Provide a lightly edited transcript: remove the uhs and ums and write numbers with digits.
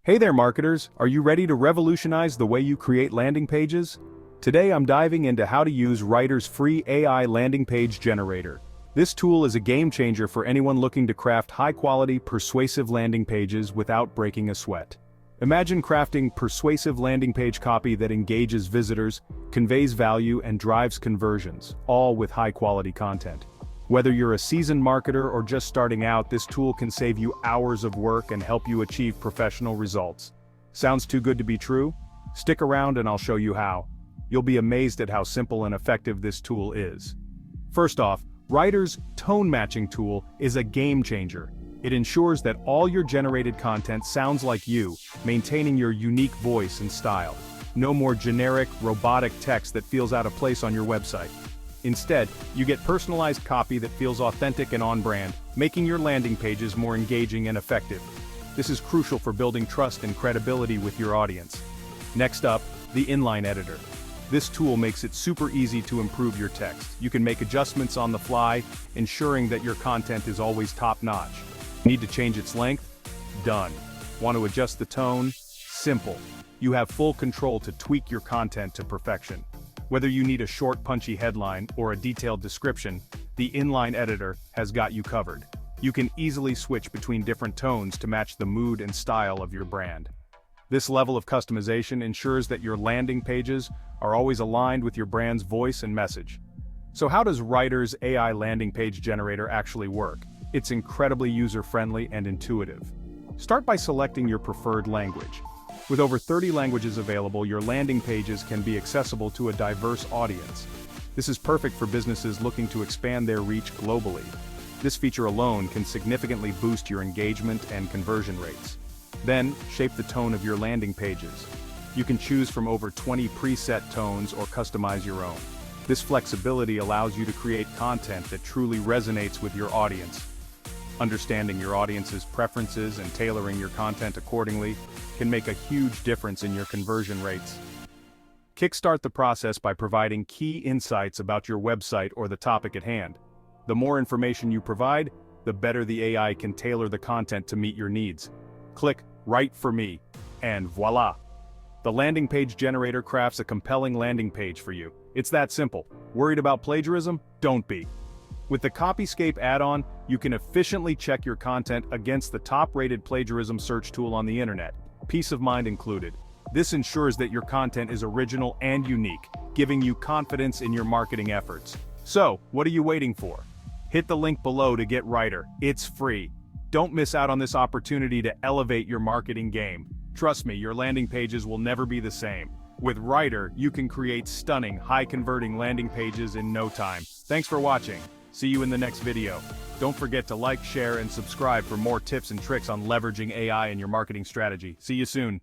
Hey there marketers, are you ready to revolutionize the way you create landing pages? Today I'm diving into how to use Rytr's free AI landing page generator. This tool is a game changer for anyone looking to craft high-quality, persuasive landing pages without breaking a sweat. Imagine crafting persuasive landing page copy that engages visitors, conveys value, and drives conversions, all with high-quality content. Whether you're a seasoned marketer or just starting out, this tool can save you hours of work and help you achieve professional results. Sounds too good to be true? Stick around and I'll show you how. You'll be amazed at how simple and effective this tool is. First off, Rytr's tone matching tool is a game changer. It ensures that all your generated content sounds like you, maintaining your unique voice and style. No more generic, robotic text that feels out of place on your website. Instead, you get personalized copy that feels authentic and on-brand, making your landing pages more engaging and effective. This is crucial for building trust and credibility with your audience. Next up, the inline editor. This tool makes it super easy to improve your text. You can make adjustments on the fly, ensuring that your content is always top-notch. Need to change its length? Done. Want to adjust the tone? Simple. You have full control to tweak your content to perfection. Whether you need a short, punchy headline or a detailed description, the inline editor has got you covered. You can easily switch between different tones to match the mood and style of your brand. This level of customization ensures that your landing pages are always aligned with your brand's voice and message. So how does Rytr's AI landing page generator actually work? It's incredibly user-friendly and intuitive. Start by selecting your preferred language. With over 30 languages available, your landing pages can be accessible to a diverse audience. This is perfect for businesses looking to expand their reach globally. This feature alone can significantly boost your engagement and conversion rates. Then, shape the tone of your landing pages. You can choose from over 20 preset tones or customize your own. This flexibility allows you to create content that truly resonates with your audience. Understanding your audience's preferences and tailoring your content accordingly can make a huge difference in your conversion rates. Kickstart the process by providing key insights about your website or the topic at hand. The more information you provide, the better the AI can tailor the content to meet your needs. Click Write for Me, and voila! The landing page generator crafts a compelling landing page for you. It's that simple. Worried about plagiarism? Don't be. With the Copyscape add-on, you can efficiently check your content against the top-rated plagiarism search tool on the internet, peace of mind included. This ensures that your content is original and unique, giving you confidence in your marketing efforts. So, what are you waiting for? Hit the link below to get Rytr. It's free. Don't miss out on this opportunity to elevate your marketing game. Trust me, your landing pages will never be the same. With Rytr, you can create stunning, high-converting landing pages in no time. Thanks for watching. See you in the next video. Don't forget to like, share, and subscribe for more tips and tricks on leveraging AI in your marketing strategy. See you soon.